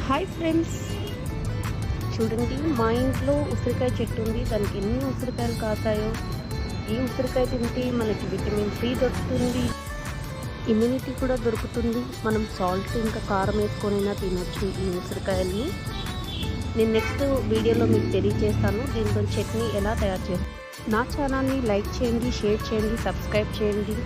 Hi friends, చూడండి మా ఇంట్లో ఉసిరికాయ చెట్టు ఉంది. దానికి ఎన్ని ఉసిరికాయలు కాసాయో. ఈ ఉసిరికాయ తింటే మనకి విటమిన్ సి దొరుకుతుంది, ఇమ్యూనిటీ కూడా దొరుకుతుంది. మనం సాల్ట్ ఇంకా కారం వేసుకొనైనా తినొచ్చు ఈ ఉసిరికాయల్ని. నేను నెక్స్ట్ వీడియోలో మీకు తెలియజేస్తాను దీంతో చట్నీ ఎలా తయారు చేస్తాను. నా ఛానల్ని లైక్ చేయండి, షేర్ చేయండి, సబ్స్క్రైబ్ చేయండి.